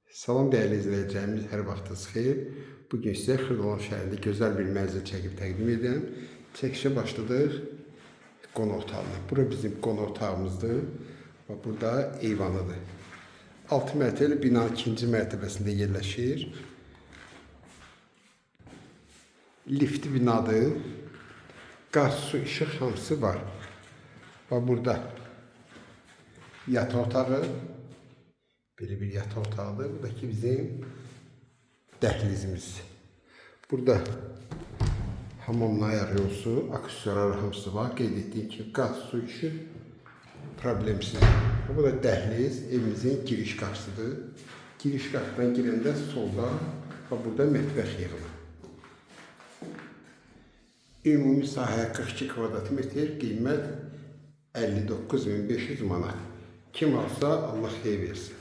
Salam değerli izleyicilerimiz, hər vaxtınız xeyir. Bugün sizə Xırdalan şəhərində gözəl bir mənzil çəkib təqdim edirəm. Çəkişə başladıq qonaq otağına. Bura bizim qonaq otağımızdır. Və burada eyvanıdır. 6 mərtəbəli binanın ikinci mərtəbəsində yerləşir. Lifti binadır. Qaz, su, işıq hamısı var. Və burada yataq otağı. Böyle bir yataq otağıdır. Buradaki bizim dəhlizimiz. Burada hamamla ayar yolusu, aksesuarlar hamısı var. Qeyd etdiyim ki, qaz, su, işıq problemsiz. Bu da dəhliz, evimizin giriş qapısıdır. Giriş qapıdan girəndə solda və burada mətbəx yığılır. Ümumi sahə 42 kvadrat metr, qiymət 59.500 manat. Kim alsa Allah xeyir versin.